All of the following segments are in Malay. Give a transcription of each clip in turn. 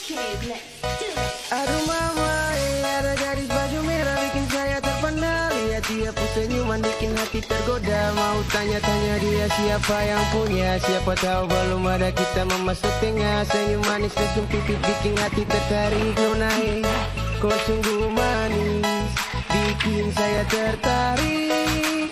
Aduh mama, ada gadis baju merah bikin saya terpana. Lihat dia pun senyuman bikin hati tergoda. Mau tanya-tanya dia siapa yang punya. Siapa tahu belum ada kita memasuk tengah. Senyum manis dan pipi bikin hati tertarik. Nona kau sungguh manis, bikin saya tertarik.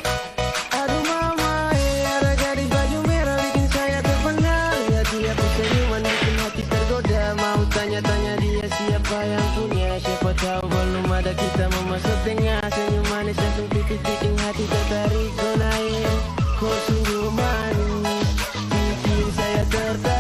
Aduh mama, ada gadis baju merah bikin saya terpana. Lihat dia pun senyuman bikin hati tergoda. Mau tanya-tanya dia siapa yang punya. Siapa tahu belum ada kita memasuk tengah. Senyum manis dan pipi bikin hati tertarik. Nona kau sungguh manis, bikin saya tertarik.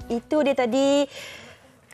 Itu dia tadi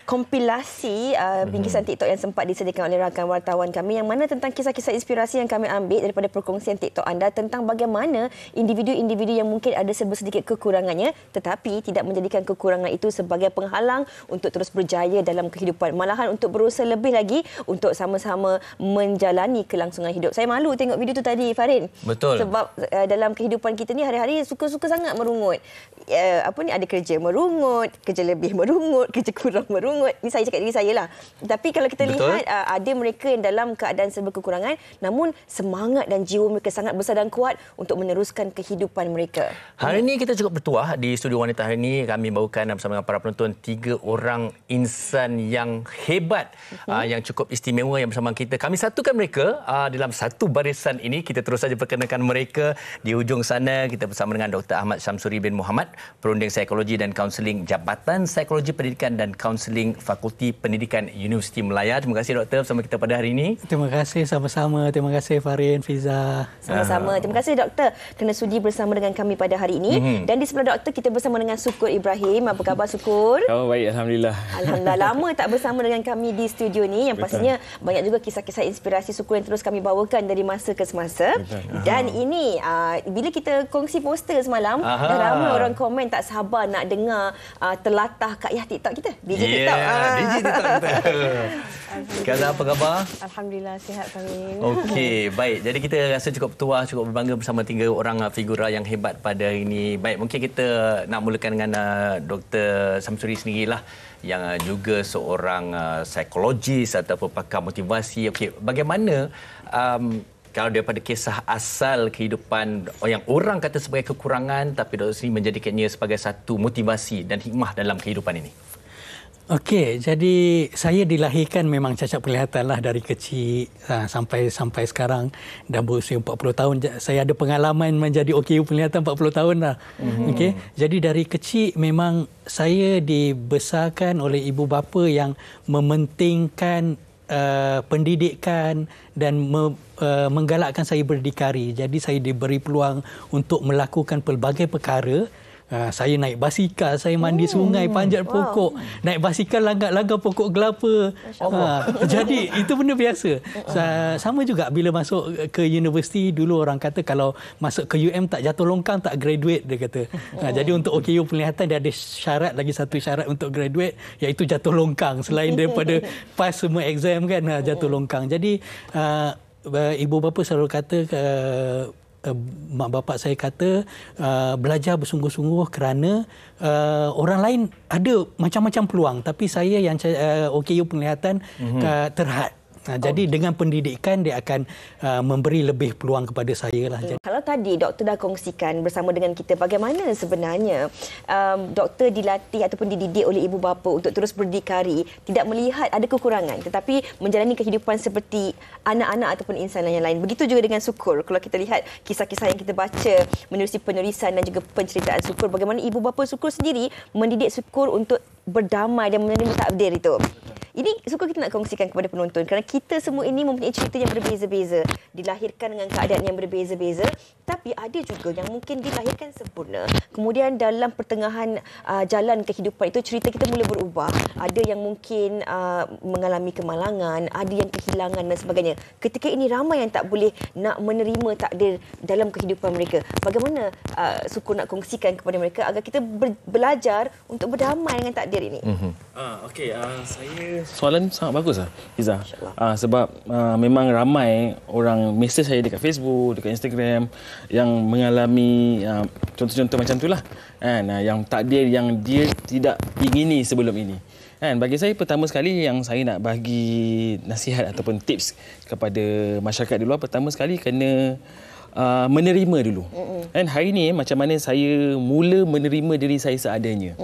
kompilasi bingkisan TikTok yang sempat disediakan oleh rakan wartawan kami yang mana tentang kisah-kisah inspirasi yang kami ambil daripada perkongsian TikTok anda tentang bagaimana individu-individu yang mungkin ada serba sedikit kekurangannya tetapi tidak menjadikan kekurangan itu sebagai penghalang untuk terus berjaya dalam kehidupan, malahan untuk berusaha lebih lagi untuk sama-sama menjalani kelangsungan hidup. Saya malu tengok video tu tadi, Farin. Betul. Sebab dalam kehidupan kita ni hari-hari suka-suka sangat merungut. Ada kerja merungut, kerja lebih merungut, kerja kurang merungut. Ini saya cakap diri saya lah. Tapi kalau kita lihat ada mereka yang dalam keadaan serba kekurangan namun semangat dan jiwa mereka sangat besar dan kuat untuk meneruskan kehidupan mereka. Hari ini kita cukup bertuah di studio wanita hari ini. Kami bawakan bersama dengan para penonton 3 orang insan yang hebat, yang cukup istimewa yang bersama kita. Kami satukan mereka dalam satu barisan ini. Kita terus saja perkenalkan mereka. Di ujung sana kita bersama dengan Dr. Ahmad Syamsuri bin Muhammad, Perunding Psikologi dan Kaunseling Jabatan Psikologi Pendidikan dan Kaunseling Fakulti Pendidikan Universiti Melaya. Terima kasih doktor bersama kita pada hari ini. Terima kasih sama-sama. Terima kasih Farin, Fiza. Sama-sama. Terima kasih doktor kerana sudi bersama dengan kami pada hari ini. Dan di sebelah doktor kita bersama dengan Sukur Ibrahim. Apa khabar Sukur? Oh, baik, alhamdulillah. Alhamdulillah. Lama tak bersama dengan kami di studio ni. Yang pastinya banyak juga kisah-kisah inspirasi Sukur yang terus kami bawakan dari masa ke semasa. Dan ini bila kita kongsi poster semalam, dah ramai orang komen tak sabar nak dengar telatah Kak Yah TikTok kita. DJ TikTok. DJ TikTok kita. Kaza, apa khabar? Alhamdulillah, sihat kami. Okey, baik. Jadi kita rasa cukup tua, cukup berbangga bersama 3 orang figura yang hebat pada hari ini. Baik, mungkin kita nak mulakan dengan Dr. Syamsuri sendirilah yang juga seorang psikologis ataupun pakar motivasi. Okey, bagaimana kalau daripada kisah asal kehidupan yang orang kata sebagai kekurangan tapi Dr. sini menjadikannya sebagai satu motivasi dan hikmah dalam kehidupan ini? Okey, jadi saya dilahirkan memang cacat penglihatan lah dari kecil sampai sekarang dah berusia 40 tahun. Saya ada pengalaman menjadi OKU penglihatan 40 tahun dah. Okey, jadi dari kecil memang saya dibesarkan oleh ibu bapa yang mementingkan pendidikan dan menggalakkan saya berdikari. Jadi saya diberi peluang untuk melakukan pelbagai perkara. Saya naik basikal, saya mandi sungai, panjat pokok, naik basikal langgar pokok kelapa. Jadi itu benda biasa. Sama juga bila masuk ke universiti, dulu orang kata kalau masuk ke UM tak jatuh longkang tak graduate, dia kata. Jadi untuk OKU penglihatan dia ada syarat, lagi satu syarat untuk graduate, iaitu jatuh longkang. Selain daripada pass semua exam kan, jatuh longkang. Jadi ibu bapa selalu kata, mak bapak saya kata belajar bersungguh-sungguh kerana orang lain ada macam-macam peluang tapi saya yang OKU penglihatan terhad. Jadi dengan pendidikan dia akan memberi lebih peluang kepada saya lah. Kalau tadi doktor dah kongsikan bersama dengan kita bagaimana sebenarnya doktor dilatih ataupun dididik oleh ibu bapa untuk terus berdikari, tidak melihat ada kekurangan tetapi menjalani kehidupan seperti anak-anak ataupun insan yang lain. Begitu juga dengan Syukur. Kalau kita lihat kisah-kisah yang kita baca menerusi penulisan dan juga penceritaan Syukur, bagaimana ibu bapa Syukur sendiri mendidik Syukur untuk berdamai dan menerima takdir itu. Ini Syukur kita nak kongsikan kepada penonton kerana kita semua ini mempunyai cerita yang berbeza-beza, dilahirkan dengan keadaan yang berbeza-beza, tapi ada juga yang mungkin dilahirkan sempurna. Kemudian dalam pertengahan jalan kehidupan itu cerita kita mula berubah. Ada yang mungkin mengalami kemalangan, ada yang kehilangan dan sebagainya. Ketika ini ramai yang tak boleh nak menerima takdir dalam kehidupan mereka. Bagaimana Syukur nak kongsikan kepada mereka agar kita belajar untuk berdamai dengan takdir ini? Okey, soalan sangat bagus Izzah. Sebab memang ramai orang mesej saya dekat Facebook, dekat Instagram yang mengalami contoh-contoh macam itulah. Yang takdir yang dia tidak ingini sebelum ini. Bagi saya pertama sekali yang saya nak bagi nasihat ataupun tips kepada masyarakat di luar, pertama sekali kena menerima dulu. Hari ni macam mana saya mula menerima diri saya seadanya.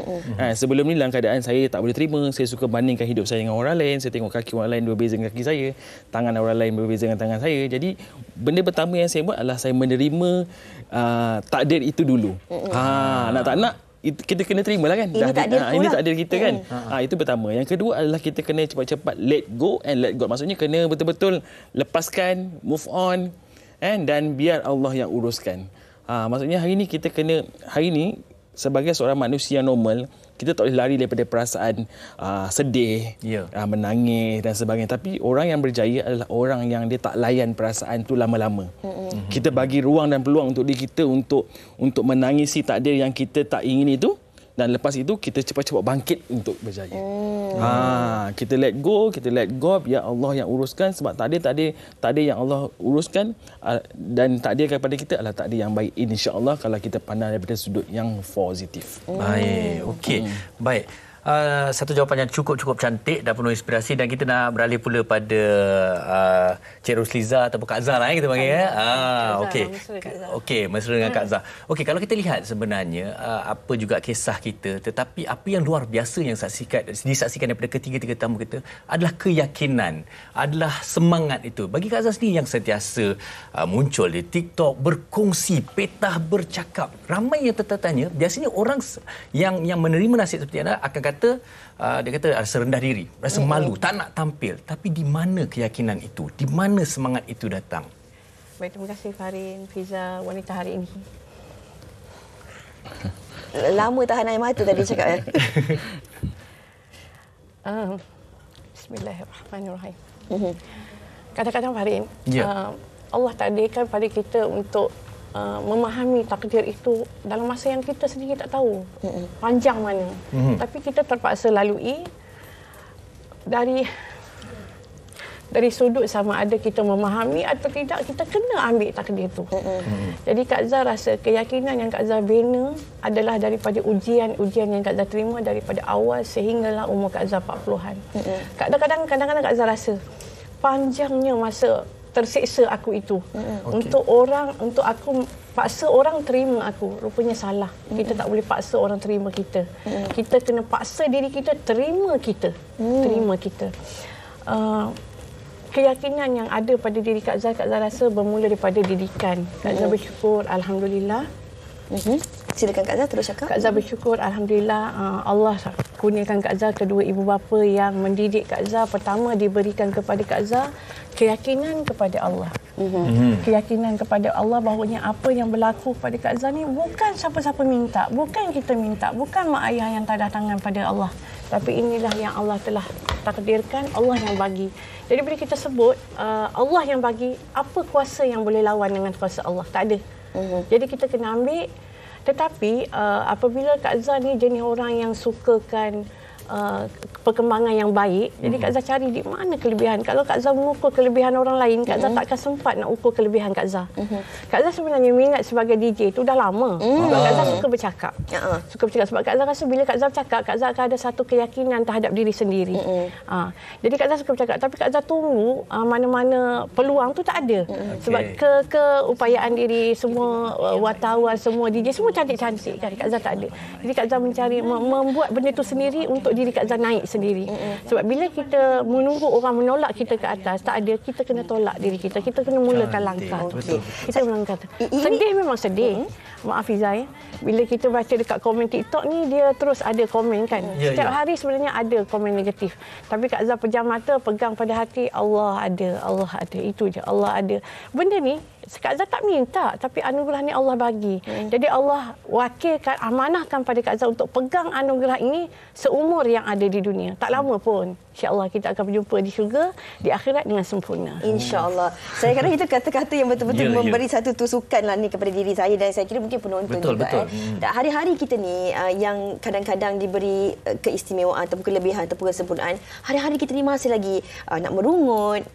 Sebelum ni dalam keadaan saya tak boleh terima, saya suka bandingkan hidup saya dengan orang lain, saya tengok kaki orang lain berbeza dengan kaki saya, tangan orang lain berbeza dengan tangan saya. Jadi benda pertama yang saya buat adalah saya menerima takdir itu dulu. Nak tak nak kita kena terima lah kan. Ini takdir kita kan. Itu pertama. Yang kedua adalah kita kena cepat-cepat let go and let God. Maksudnya kena betul-betul lepaskan, move on. Dan biar Allah yang uruskan. Maksudnya hari ni sebagai seorang manusia normal, kita tak boleh lari daripada perasaan sedih, menangis dan sebagainya. Tapi orang yang berjaya adalah orang yang dia tak layan perasaan tu lama-lama. Kita bagi ruang dan peluang untuk diri kita untuk menangisi takdir yang kita tak ingin itu. Dan lepas itu kita cepat-cepat bangkit untuk berjaya. Kita let go, biar Allah yang uruskan, sebab takdir yang Allah uruskan dan takdir kepada kita adalah takdir yang baik, insya-Allah, kalau kita pandang daripada sudut yang positif. Baik, okey. Baik. Satu jawapan yang cukup cantik dan penuh inspirasi, dan kita nak beralih pula pada Cik Rusliza ataupun Kak Zah lah kita panggil okey, mesra dengan Kak Zah. Okey, kalau kita lihat sebenarnya apa juga kisah kita, tetapi apa yang luar biasa yang disaksikan daripada ketiga-tiga tamu kita adalah keyakinan, adalah semangat itu. Bagi Kak Zah sendiri yang sentiasa muncul di TikTok, berkongsi, petah bercakap, ramai yang tertanya, biasanya orang yang menerima nasihat seperti anda akan kata dia kata rasa rendah diri, rasa malu, tak nak tampil. Tapi di mana keyakinan itu? Di mana semangat itu datang? Baik, terima kasih Farin, Fiza, wanita hari ini. Lama tahan air mata tadi cakap ya. Bismillahirrahmanirrahim. Kadang-kadang Farin, Allah takdirkan pada kita untuk memahami takdir itu dalam masa yang kita sendiri tak tahu panjang mana. Tapi kita terpaksa lalui dari sudut sama ada kita memahami atau tidak, kita kena ambil takdir itu. Jadi Kak Zah rasa keyakinan yang Kak Zah bina adalah daripada ujian-ujian yang Kak Zah terima daripada awal sehinggalah umur Kak Zah 40-an. Kadang-kadang Kak Zah rasa panjangnya masa tersiksa aku itu. Untuk aku paksa orang terima aku, rupanya salah. Kita tak boleh paksa orang terima kita. Kita kena paksa diri kita terima kita. Keyakinan yang ada pada diri Kak Zah rasa bermula daripada didikan. Kak Zah bersyukur, alhamdulillah. Silakan Kak Zah terus cakap. Kak Zah bersyukur, alhamdulillah, Allah kurniakan Kak Zah kedua ibu bapa yang mendidik Kak Zah. Pertama, diberikan kepada Kak Zah keyakinan kepada Allah. Keyakinan kepada Allah bahawanya apa yang berlaku pada Kak Zah ni bukan siapa-siapa minta, bukan kita minta, bukan mak ayah yang tanda tangan pada Allah. Tapi inilah yang Allah telah takdirkan, Allah yang bagi. Jadi bila kita sebut Allah yang bagi, apa kuasa yang boleh lawan dengan kuasa Allah? Tak ada. Jadi kita kena ambil. Tetapi apabila Kak Zah ni jenis orang yang sukakan perkembangan yang baik. Jadi Kak Zah cari di mana kelebihan. Kalau Kak Zah mengukur kelebihan orang lain, Kak Zah takkan sempat nak ukur kelebihan Kak Zah. Kak Zah sebenarnya minat sebagai DJ itu dah lama. Sebab Kak Zah suka bercakap. Suka bercakap sebab Kak Zah rasa bila Kak Zah bercakap, Kak Zah akan ada satu keyakinan terhadap diri sendiri. Jadi Kak Zah suka bercakap, tapi Kak Zah tunggu mana-mana peluang tu tak ada. Sebab keupayaan diri semua wartawan, semua DJ semua cantik-cantik kan, Kak Zah tak ada. Jadi Kak Zah mencari membuat benda tu sendiri untuk diri Kak Zah naik sendiri. Sebab bila kita menunggu orang menolak kita ke atas, tak ada, kita kena tolak diri kita. Kita kena mulakan langkah. Kita melangkah. Sedih memang sedih. Maaf Izzah ya. Bila kita baca dekat komen TikTok ni, dia terus ada komen kan. Setiap hari sebenarnya ada komen negatif. Tapi Kak Zah pejam mata, pegang pada hati, Allah ada, Allah ada. Itu je, Allah ada. Benda ni Kak Zah tak minta, tapi anugerah ni Allah bagi. Jadi Allah wakilkan, amanahkan pada Kak Zah untuk pegang anugerah ini seumur yang ada di dunia. Tak lama pun. InsyaAllah kita akan berjumpa di syurga, di akhirat dengan sempurna. InsyaAllah. Saya kira itu kata-kata yang betul-betul memberi satu tusukan lah ni kepada diri saya dan saya kira mungkin penonton juga. Dan hari-hari kita ni yang kadang-kadang diberi keistimewaan ataupun kelebihan ataupun kesempurnaan, hari-hari kita ni masih lagi nak merungut,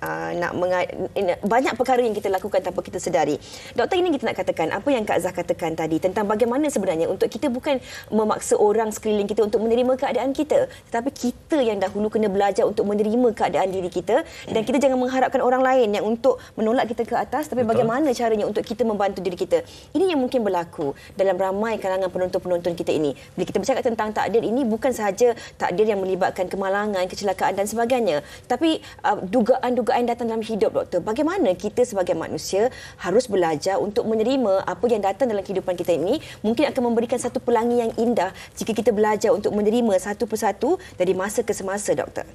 banyak perkara yang kita lakukan tanpa kita sedari. Doktor, ini kita nak katakan apa yang Kak Zah katakan tadi tentang bagaimana sebenarnya untuk kita bukan memaksa orang sekeliling kita untuk menerima keadaan kita, tetapi kita yang dahulu kena belajar untuk menerima keadaan diri kita dan kita jangan mengharapkan orang lain yang untuk menolak kita ke atas, tapi bagaimana caranya untuk kita membantu diri kita. Ini yang mungkin berlaku dalam ramai kalangan penonton-penonton kita ini. Bila kita bercakap tentang takdir ini, bukan sahaja takdir yang melibatkan kemalangan, kecelakaan dan sebagainya, tapi dugaan-dugaan datang dalam hidup, doktor. Bagaimana kita sebagai manusia harus belajar untuk menerima apa yang datang dalam kehidupan kita ini, mungkin akan memberikan satu pelangi yang indah jika kita belajar untuk menerima satu persatu dari masa ke semasa, doktor.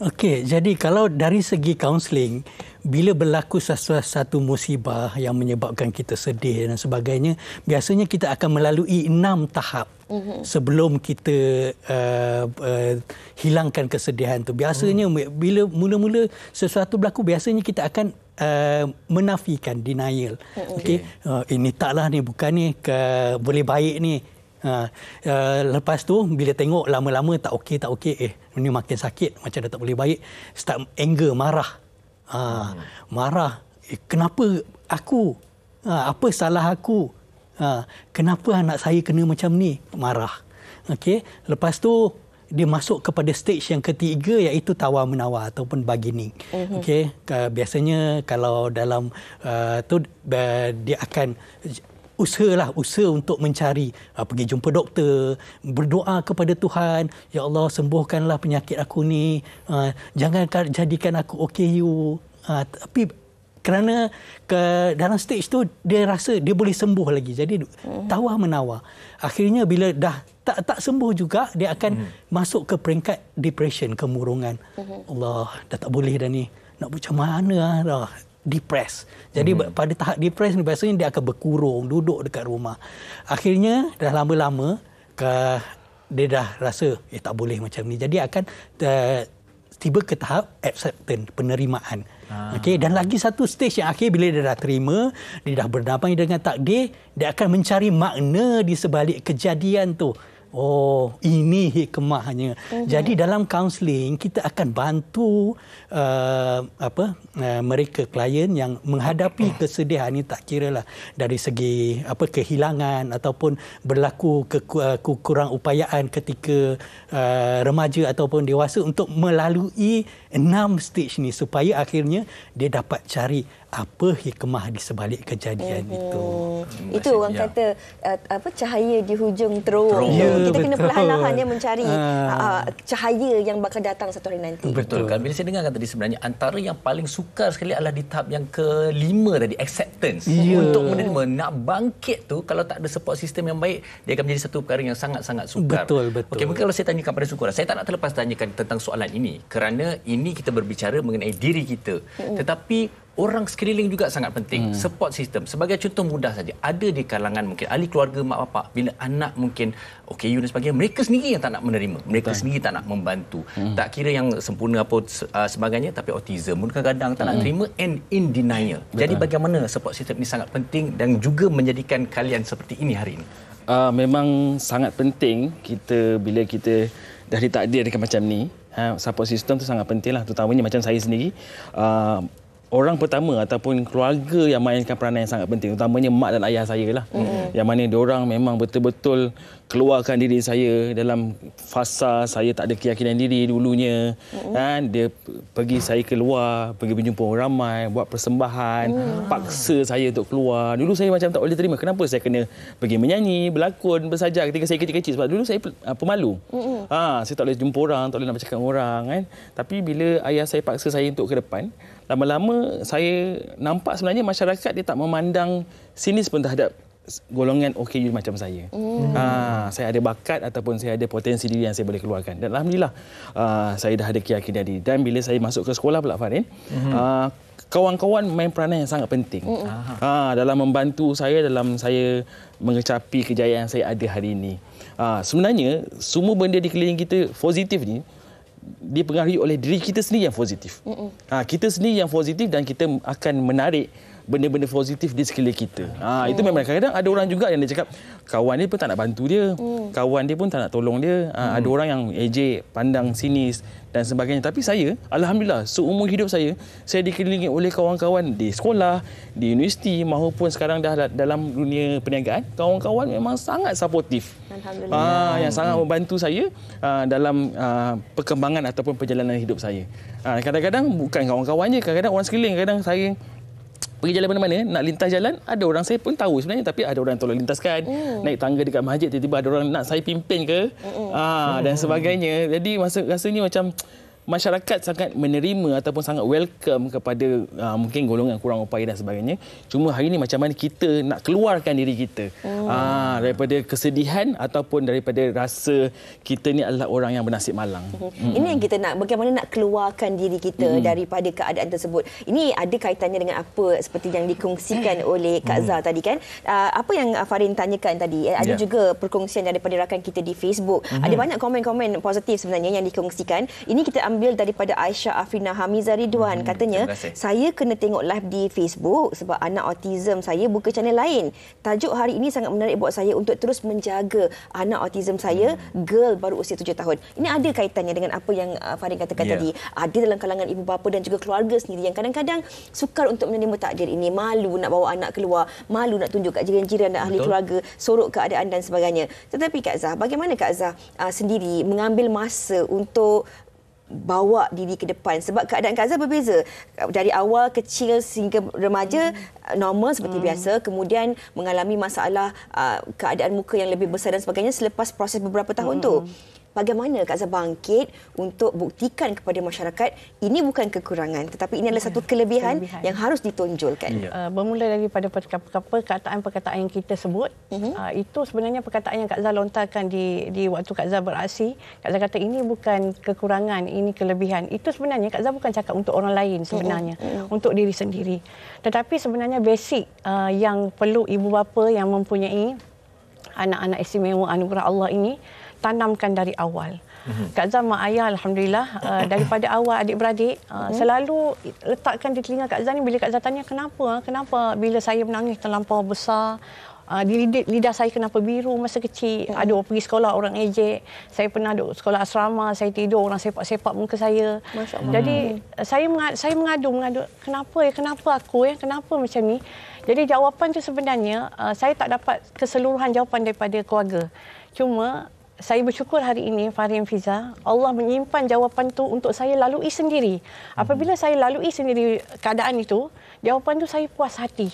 Okey, jadi kalau dari segi kaunseling, bila berlaku satu musibah yang menyebabkan kita sedih dan sebagainya, biasanya kita akan melalui 6 tahap sebelum kita hilangkan kesedihan tu. Biasanya bila mula-mula sesuatu berlaku, biasanya kita akan menafikan, denial. Okey, ini taklah ni, bukan ni, boleh baik ni. Lepas tu bila tengok lama-lama tak okey, ini makin sakit, macam dah tak boleh baik, start anger, marah. Marah, kenapa aku? Apa salah aku? Kenapa anak saya kena macam ni? Marah. Okey, lepas tu dia masuk kepada stage yang ketiga, iaitu tawar-menawar ataupun bargaining. Okey, biasanya kalau dalam tu dia akan usaha untuk mencari, pergi jumpa doktor, berdoa kepada Tuhan, ya Allah sembuhkanlah penyakit aku ni, jangan jadikan aku OKU. Tapi kerana dalam stage tu dia rasa dia boleh sembuh lagi, jadi tawar-menawar. Akhirnya bila dah tak sembuh juga, dia akan masuk ke peringkat depression, kemurungan. Allah, dah tak boleh dah ni, nak macam mana dah, depressed. Jadi pada tahap depressed ni biasanya dia akan berkurung, duduk dekat rumah. Akhirnya dah lama-lama dia dah rasa tak boleh macam ni. Jadi akan tiba ke tahap acceptance, penerimaan. Okey, dan lagi satu stage yang akhir, bila dia dah terima, dia dah berdamai dengan takdir, dia akan mencari makna di sebalik kejadian tu. Oh, ini hikmahnya. Jadi dalam kaunseling kita akan bantu mereka, klien yang menghadapi kesedihan ini, tak kiralah dari segi kehilangan ataupun berlaku kekurang upayaan ketika remaja ataupun dewasa, untuk melalui 6 stage ni supaya akhirnya dia dapat cari apa hikmah di sebalik kejadian itu. Itu orang kata cahaya di hujung terowong. Kita kena perlahan-lahan mencari cahaya yang bakal datang satu hari nanti. Betul kan? Bila saya dengarkan tadi, sebenarnya antara yang paling sukar sekali adalah di tahap yang kelima tadi, acceptance. Untuk menerima, nak bangkit tu, kalau tak ada support system yang baik, dia akan menjadi satu perkara yang sangat-sangat sukar. Betul. Okey, mungkin kalau saya tanyakan pada Syukur, saya tak nak terlepas tanyakan tentang soalan ini, kerana ini kita berbicara mengenai diri kita. Tetapi orang sekeliling juga sangat penting. Support system. Sebagai contoh mudah saja, ada di kalangan mungkin ahli keluarga, mak bapak, bila anak mungkin OKU dan sebagainya, mereka sendiri yang tak nak menerima, mereka sendiri tak nak membantu. Tak kira yang sempurna apa sebagainya, tapi autism pun kadang-kadang tak nak terima and in denial. Jadi bagaimana support system ini sangat penting dan juga menjadikan kalian seperti ini hari ini? Memang sangat penting kita bila kita dah ditakdirkan macam ni, support system tu sangat penting lah, terutamanya macam saya sendiri. Orang pertama ataupun keluarga yang mainkan peranan yang sangat penting, utamanya mak dan ayah saya lah. Yang mana diorang memang betul-betul keluarkan diri saya dalam fasa saya tak ada keyakinan diri dulunya. Kan, dia pergi saya keluar, pergi berjumpa orang ramai, buat persembahan, paksa saya untuk keluar. Dulu saya macam tak boleh terima, kenapa saya kena pergi menyanyi, berlakon, bersajak ketika saya kecil-kecil, sebab dulu saya pemalu. Saya tak boleh jumpa orang, tak boleh nak bercakap dengan orang kan. Tapi bila ayah saya paksa saya untuk ke depan, lama-lama saya nampak sebenarnya masyarakat dia tak memandang sinis pun terhadap golongan OKU macam saya. Saya ada bakat ataupun saya ada potensi diri yang saya boleh keluarkan. Dan alhamdulillah saya dah ada keyakinan diri. Dan bila saya masuk ke sekolah pula Farin, kawan-kawan main peranan yang sangat penting dalam membantu saya dalam saya mengecapi kejayaan yang saya ada hari ini. Sebenarnya semua benda di keliling kita positif ni dipengaruhi oleh diri kita sendiri yang positif. Kita sendiri yang positif dan kita akan menarik benda-benda positif di sekeliling kita. Itu memang kadang-kadang ada orang juga yang dia cakap kawan dia pun tak nak bantu dia, kawan dia pun tak nak tolong dia. Ada orang yang ejek, pandang sinis dan sebagainya. Tapi saya, alhamdulillah, seumur hidup saya dikelilingi oleh kawan-kawan di sekolah, di universiti maupun sekarang dah dalam dunia perniagaan. Kawan-kawan memang sangat suportif. Alhamdulillah. Yang sangat membantu saya dalam perkembangan ataupun perjalanan hidup saya. Kadang-kadang bukan kawan-kawan je, kadang-kadang orang sekeliling. Kadang saya pergi jalan mana-mana, nak lintas jalan, ada orang saya pun tahu sebenarnya, tapi ada orang yang tolong lintaskan. Naik tangga dekat masjid, tiba-tiba ada orang nak saya pimpin ke, dan sebagainya. Jadi rasanya macam masyarakat sangat menerima ataupun sangat welcome kepada mungkin golongan kurang upaya dan sebagainya. Cuma hari ini macam mana kita nak keluarkan diri kita daripada kesedihan ataupun daripada rasa kita ni adalah orang yang bernasib malang. Ini yang kita nak, bagaimana nak keluarkan diri kita daripada keadaan tersebut. Ini ada kaitannya dengan apa seperti yang dikongsikan oleh Kak Zah tadi kan. Apa yang Farin tanyakan tadi, ada juga perkongsian daripada rakan kita di Facebook. Ada banyak komen-komen positif sebenarnya yang dikongsikan. Ini kita ambil daripada Aisyah Afrina Hamizah Ridwan. Katanya, saya kena tengok live di Facebook sebab anak autism saya buka channel lain. Tajuk hari ini sangat menarik buat saya untuk terus menjaga anak autism saya, girl baru usia 7 tahun. Ini ada kaitannya dengan apa yang Farin katakan tadi. Ada dalam kalangan ibu bapa dan juga keluarga sendiri yang kadang-kadang sukar untuk menerima takdir ini. Malu nak bawa anak keluar, malu nak tunjuk kat jiran-jiran dan ahli keluarga, sorok keadaan dan sebagainya. Tetapi Kak Zah, bagaimana Kak Zah sendiri mengambil masa untuk bawa diri ke depan, sebab keadaan Kak Zah berbeza dari awal kecil sehingga remaja normal seperti biasa, kemudian mengalami masalah keadaan muka yang lebih besar dan sebagainya selepas proses beberapa tahun tu. Bagaimana Kak Zah bangkit untuk buktikan kepada masyarakat ini bukan kekurangan tetapi ini adalah satu kelebihan yang harus ditonjolkan. Bermula daripada perkataan-perkataan yang kita sebut, itu sebenarnya perkataan yang Kak Zah lontarkan di waktu Kak Zah beraksi. Kak Zah kata ini bukan kekurangan, ini kelebihan. Itu sebenarnya Kak Zah bukan cakap untuk orang lain sebenarnya, untuk diri sendiri. Tetapi sebenarnya basic yang perlu ibu bapa yang mempunyai anak-anak istimewa anugerah Allah ini tanamkan dari awal. Kak Zah mak ayah alhamdulillah daripada awal adik-beradik selalu letakkan di telinga Kak Zah ni bila Kak Zah tanya kenapa bila saya menangis terlampau besar, lidah saya kenapa biru masa kecil, ada orang pergi sekolah orang ejek, saya pernah duduk sekolah asrama, saya tidur orang sepak-sepak muka saya. Jadi saya mengadu kenapa aku kenapa macam ni. Jadi jawapan tu sebenarnya saya tak dapat keseluruhan jawapan daripada keluarga. Cuma saya bersyukur hari ini, Farin Fiza, Allah menyimpan jawapan tu untuk saya lalui sendiri. Apabila saya lalui sendiri keadaan itu, jawapan tu saya puas hati.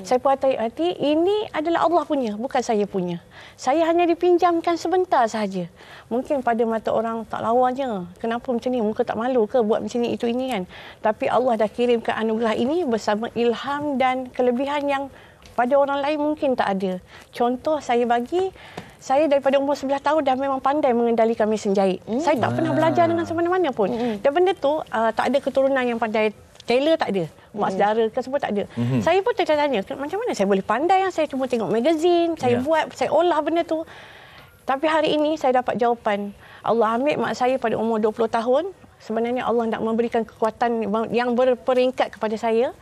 Saya puas hati, ini adalah Allah punya, bukan saya punya. Saya hanya dipinjamkan sebentar sahaja. Mungkin pada mata orang tak lawanya. Kenapa macam ni? Muka tak malu ke buat macam ni, itu ini kan? Tapi Allah dah kirimkan anugerah ini bersama ilham dan kelebihan yang pada orang lain mungkin tak ada. Contoh saya daripada umur 11 tahun dah memang pandai mengendalikan mesin jahit. Saya tak pernah belajar dengan mana pun. Dan benda tu tak ada keturunan yang pandai tailor, tak ada. Mak saudara ke semua tak ada. Saya pun tertanya, macam mana saya boleh pandai? Saya cuma tengok magazine, saya buat, saya olah benda tu. Tapi hari ini saya dapat jawapan. Allah ambil mak saya pada umur 20 tahun. Sebenarnya Allah nak memberikan kekuatan yang berperingkat kepada saya.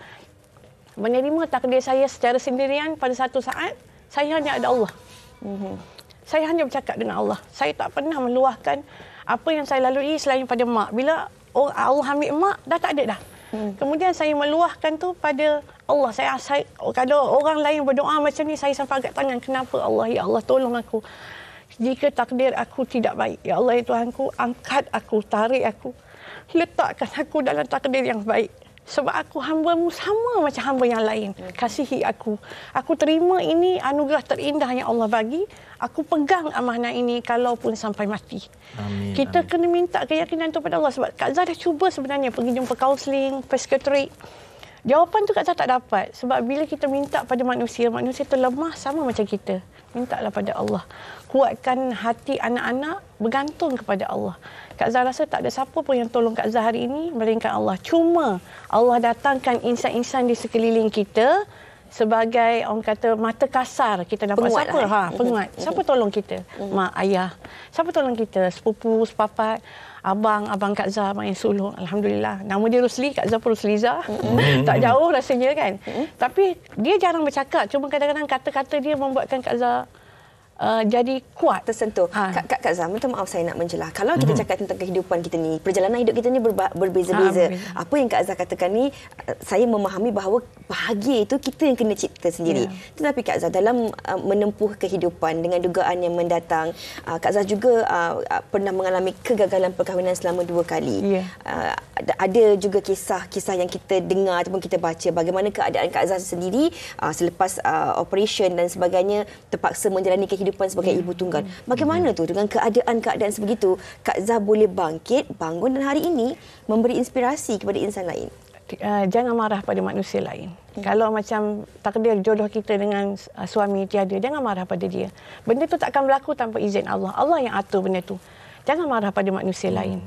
Menerima takdir saya secara sendirian pada satu saat, saya hanya ada Allah. Saya hanya bercakap dengan Allah. Saya tak pernah meluahkan Apa yang saya lalui selain pada mak. Bila Allah ambil mak, dah tak ada dah. Kemudian saya meluahkan tu pada Allah. Saya kalau orang lain berdoa macam ni, saya sampai angkat tangan. Kenapa Allah? Ya Allah, tolong aku. Jika takdir aku tidak baik, ya Allah, ya Tuhanku, angkat aku, tarik aku, letakkan aku dalam takdir yang baik. Sebab aku hamba-Mu sama macam hamba yang lain. Kasihi aku. Aku terima ini anugerah terindah yang Allah bagi. Aku pegang amanah ini kalaupun sampai mati. Amin. Kita kena minta keyakinan itu pada Allah. Sebab Kak Zah dah cuba sebenarnya pergi jumpa kaunseling, psikiatrik. Jawapan tu Kak Zah tak dapat. Sebab bila kita minta pada manusia, manusia tu lemah sama macam kita. Mintalah pada Allah. Kuatkan hati anak-anak bergantung kepada Allah. Kak Zah rasa tak ada siapa pun yang tolong Kak Zah hari ini melainkan Allah. Cuma Allah datangkan insan-insan di sekeliling kita sebagai orang kata mata kasar. Kita nampak Penguat siapa? lah. Penguat. Siapa tolong kita? Mak, ayah. Siapa tolong kita? Sepupu, sepapat, abang Kak Zah, abang yang sulung. Alhamdulillah. Nama dia Rusli, Kak Zah pun Rusliza. Tak jauh rasanya kan. Tapi dia jarang bercakap. Cuma kadang-kadang kata-kata dia membuatkan Kak Zah jadi kuat. Tersentuh. Kak Zah, minta maaf saya nak menjelah. Kalau kita cakap tentang kehidupan kita ni, perjalanan hidup kita ni berbeza-beza. Apa yang Kak Zah katakan ni, saya memahami bahawa bahagia itu kita yang kena cipta sendiri. Tetapi Kak Zah, dalam menempuh kehidupan dengan dugaan yang mendatang, Kak Zah juga pernah mengalami kegagalan perkahwinan selama 2 kali. Ada juga kisah-kisah yang kita dengar ataupun kita baca bagaimana keadaan Kak Zah sendiri selepas operation dan sebagainya, terpaksa menjalani kehidupan sebagai ibu tunggal. Bagaimana tu dengan keadaan-keadaan sebegitu Kak Zah boleh bangkit, bangun dan hari ini memberi inspirasi kepada insan lain? Jangan marah pada manusia lain. Kalau macam takdir jodoh kita dengan suami tiada, jangan marah pada dia. Benda tu tak akan berlaku tanpa izin Allah. Allah yang atur benda tu. Jangan marah pada manusia lain.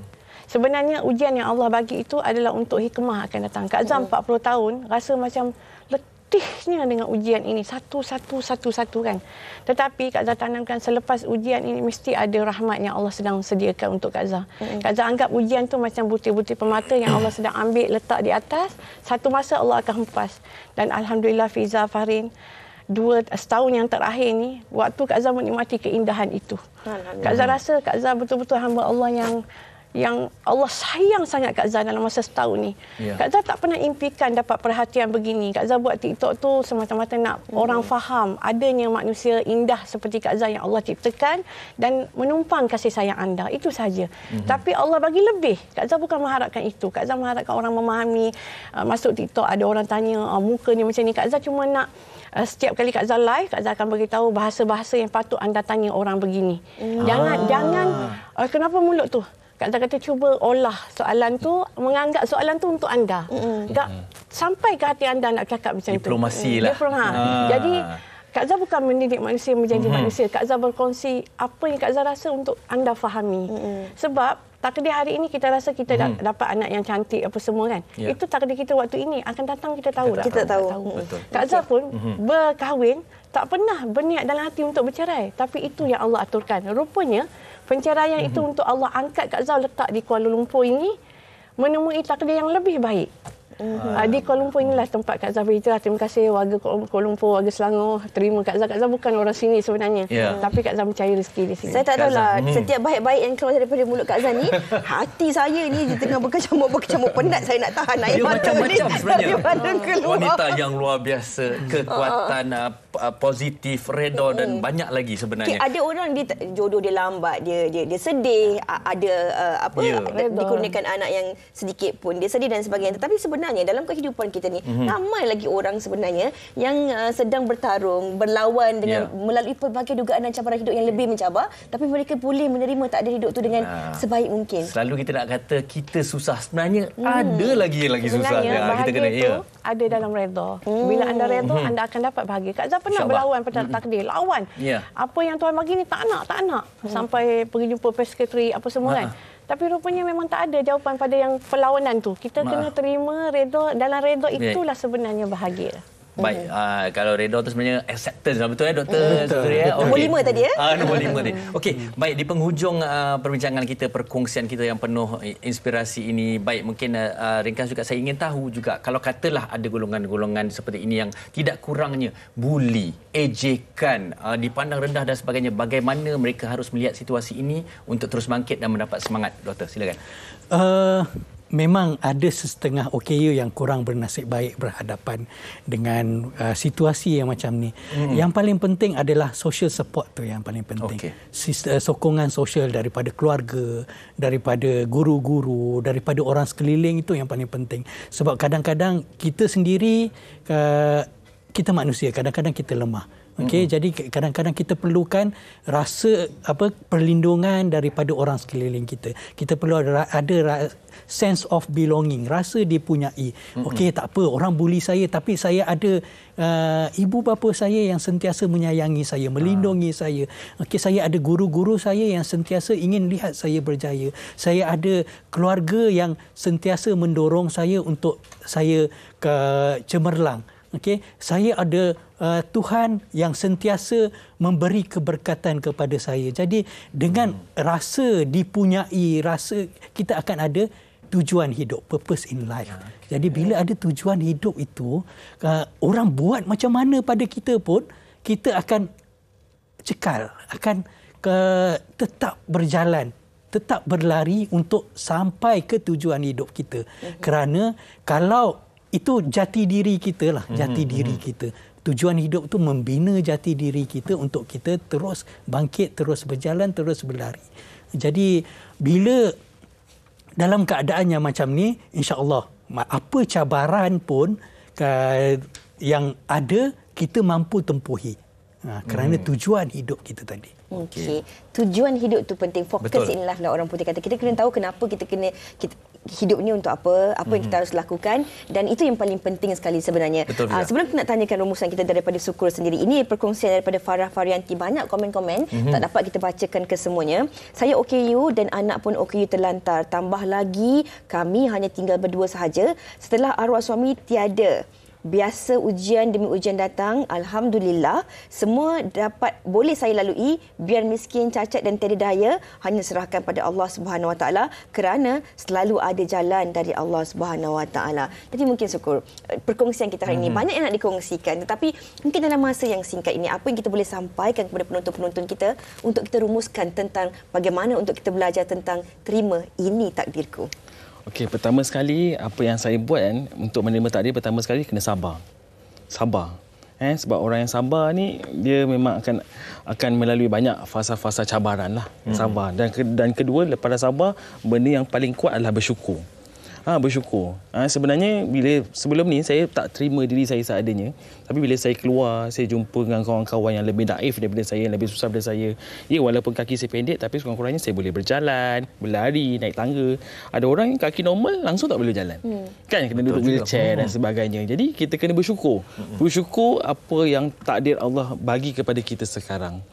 Sebenarnya ujian yang Allah bagi itu adalah untuk hikmah akan datang. Kak Zah 40 tahun rasa macam letihnya dengan ujian ini satu kan. Tetapi Kak Zah tanamkan selepas ujian ini mesti ada rahmat yang Allah sedang sediakan untuk Kak Zah. Kak Zah anggap ujian tu macam butir-butir permata yang Allah sedang ambil letak di atas. Satu masa Allah akan hempas. Dan alhamdulillah Fiza, Farin, 2 setahun yang terakhir ni, waktu Kak Zah menikmati keindahan itu. Kak Zah rasa Kak Zah betul-betul hamba Allah yang Allah sayang sangat Kak Zah dalam masa setahun ni. Kak Zah tak pernah impikan dapat perhatian begini. Kak Zah buat TikTok tu semata-mata nak orang faham adanya manusia indah seperti Kak Zah yang Allah ciptakan dan menumpang kasih sayang anda. Itu saja. Tapi Allah bagi lebih. Kak Zah bukan mengharapkan itu. Kak Zah mengharapkan orang memahami. Masuk TikTok ada orang tanya, muka ni macam ni. Kak Zah cuma nak setiap kali Kak Zah live, Kak Zah akan beritahu bahasa-bahasa yang patut anda tanya orang begini. Jangan kenapa mulut tu? Kak Zah kata cuba olah soalan tu, menganggap soalan tu untuk anda. Sampai ke hati anda nak cakap macam Diplomasi tu. lah. Jadi Kak Zah bukan mendidik manusia menjadi manusia. Kak Zah berkongsi apa yang Kak Zah rasa untuk anda fahami. Sebab takdir hari ini kita rasa kita dapat anak yang cantik apa semua kan. Itu takdir kita waktu ini. Akan datang kita tahu tak? Kita tahu. Kak Zah pun berkahwin tak pernah berniat dalam hati untuk bercerai. Tapi itu yang Allah aturkan. Rupanya penceraian itu untuk Allah angkat Kak Zah letak di Kuala Lumpur ini menemui takdir yang lebih baik. Di Kuala Lumpur inilah tempat Kak Zah berhijrah. Terima kasih warga Kuala Lumpur, warga Selangor. Terima Kak Zah. Kak Zah bukan orang sini sebenarnya. Tapi Kak Zah mencari rezeki di sini. Saya tak tahulah setiap baik-baik yang keluar daripada mulut Kak Zah ni, hati saya ni di tengah berkecamuk penat, saya nak tahan air Dia mata macam-macam ni sebenarnya. daripada keluar. Wanita yang luar biasa, kekuatan positif, redha dan banyak lagi sebenarnya. Ada orang jodoh dia lambat, dia sedih, ada dikurniakan anak yang sedikit pun dia sedih dan sebagainya. Tetapi sebenarnya dalam kehidupan kita ni ramai lagi orang sebenarnya yang sedang bertarung, berlawan dengan melalui pelbagai dugaan dan cabaran hidup yang lebih mencabar, tapi mereka boleh menerima takdir hidup tu dengan sebaik mungkin. Selalu kita nak kata kita susah, sebenarnya ada lagi yang lagi susah. Bahagia Kita kena itu ada dalam redha. Bila anda redha, anda akan dapat bahagia. Kak Zah pernah berlawan pada takdir, lawan. Apa yang Tuhan bagi ni tak nak. Sampai pergi jumpa psikiatrik apa semua kan. Tapi rupanya memang tak ada jawapan pada yang perlawanan tu. Kita kena terima redha. Dalam redha itulah sebenarnya bahagia. Baik, kalau redha tu sebenarnya acceptance lah, betul ya Dr. Suri? Nombor 5 tadi ya? Nombor 5 tadi. Okey, baik, di penghujung perbincangan kita, perkongsian kita yang penuh inspirasi ini, baik mungkin ringkas juga saya ingin tahu juga, kalau katalah ada golongan-golongan seperti ini yang tidak kurangnya buli, ejekan, dipandang rendah dan sebagainya, bagaimana mereka harus melihat situasi ini untuk terus bangkit dan mendapat semangat? Doktor, silakan. Memang ada setengah OKU yang kurang bernasib baik berhadapan dengan situasi yang macam ni. Yang paling penting adalah social support tu yang paling penting. Sokongan sosial daripada keluarga, daripada guru-guru, daripada orang sekeliling, itu yang paling penting. Sebab kadang-kadang kita sendiri, kita manusia, kadang-kadang kita lemah. Okey, jadi kadang-kadang kita perlukan rasa perlindungan daripada orang sekeliling kita. Kita perlu ada sense of belonging, rasa dipunyai. Okey, tak apa, orang buli saya, tapi saya ada ibu bapa saya yang sentiasa menyayangi saya, melindungi saya. Okey, saya ada guru-guru saya yang sentiasa ingin lihat saya berjaya. Saya ada keluarga yang sentiasa mendorong saya untuk saya cemerlang. Okey, saya ada Tuhan yang sentiasa memberi keberkatan kepada saya. Jadi dengan rasa dipunyai, rasa kita akan ada tujuan hidup, purpose in life. Jadi bila ada tujuan hidup itu, orang buat macam mana pada kita pun, kita akan cekal, akan tetap berjalan, tetap berlari untuk sampai ke tujuan hidup kita. Kerana kalau itu jati diri kita lah, jati diri kita. Tujuan hidup tu membina jati diri kita untuk kita terus bangkit, terus berjalan, terus berlari. Jadi bila dalam keadaan yang macam ni, insya-Allah apa cabaran pun yang ada, kita mampu tempuhi. Kerana tujuan hidup kita tadi. Okey. Tujuan hidup tu penting. Fokus in life lah orang putih kata. Kita kena tahu kenapa kita hidup ni untuk apa yang kita harus lakukan, dan itu yang paling penting sekali sebenarnya. Sebelum kita nak tanyakan rumusan kita daripada Syukur sendiri, ini perkongsian daripada Farah Faryanti. Banyak komen-komen, tak dapat kita bacakan kesemuanya. Saya OKU dan anak pun OKU terlantar. Tambah lagi kami hanya tinggal berdua sahaja setelah arwah suami tiada. Biasa ujian demi ujian datang, alhamdulillah semua boleh saya lalui. Biar miskin, cacat dan tiada daya, hanya serahkan pada Allah Subhanahu Wa Taala, kerana selalu ada jalan dari Allah Subhanahu Wa Taala. Jadi mungkin Syukur, perkongsian kita hari ini banyak yang nak dikongsikan, tetapi mungkin dalam masa yang singkat ini, apa yang kita boleh sampaikan kepada penonton-penonton kita untuk kita rumuskan tentang bagaimana untuk kita belajar tentang terima ini takdirku. Okey, pertama sekali apa yang saya buat untuk menerima takdir, pertama sekali kena sabar. Sabar. Sebab orang yang sabar ni dia memang akan melalui banyak fasa-fasa cabaran lah. Sabar. Dan kedua, lepas dah sabar, benda yang paling kuat adalah bersyukur. Bersyukur. Sebenarnya sebelum ni saya tak terima diri saya seadanya, tapi bila saya keluar, saya jumpa dengan kawan-kawan yang lebih daif daripada saya, yang lebih susah daripada saya. Ya, walaupun kaki saya pendek, tapi sekurang-kurangnya saya boleh berjalan, berlari, naik tangga. Ada orang yang kaki normal langsung tak boleh jalan. Kan, kena duduk wheelchair dan sebagainya. Jadi kita kena bersyukur. Bersyukur apa yang takdir Allah bagi kepada kita sekarang.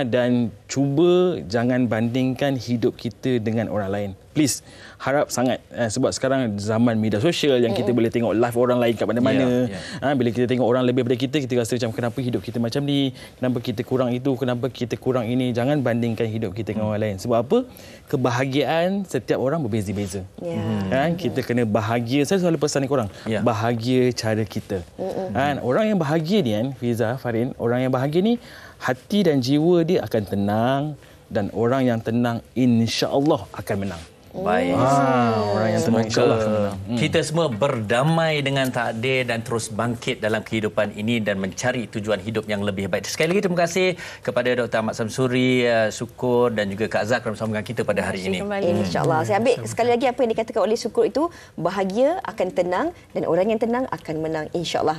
Dan cuba jangan bandingkan hidup kita dengan orang lain. Please, harap sangat. Sebab sekarang zaman media sosial yang kita boleh tengok live orang lain kat mana-mana. Bila kita tengok orang lebih daripada kita rasa macam kenapa hidup kita macam ni, kenapa kita kurang itu, kenapa kita kurang ini. Jangan bandingkan hidup kita dengan orang lain. Sebab apa? Kebahagiaan setiap orang berbeza-beza. Kita kena bahagia. Saya selalu pesan kepada orang, bahagia cara kita. Orang yang bahagia ni, Fiza, Farin, orang yang bahagia ni, hati dan jiwa dia akan tenang, dan orang yang tenang insya-Allah akan menang. Baik. Orang yang tenang insya-Allah akan menang. Kita semua berdamai dengan takdir dan terus bangkit dalam kehidupan ini dan mencari tujuan hidup yang lebih baik. Sekali lagi terima kasih kepada Dr. Ahmad Samsuri, Syukur dan juga Kak Azhar kerana bersama dengan kita pada hari ini. InsyaAllah. Saya ambil sekali lagi apa yang dikatakan oleh Syukur itu, bahagia akan tenang dan orang yang tenang akan menang insya-Allah.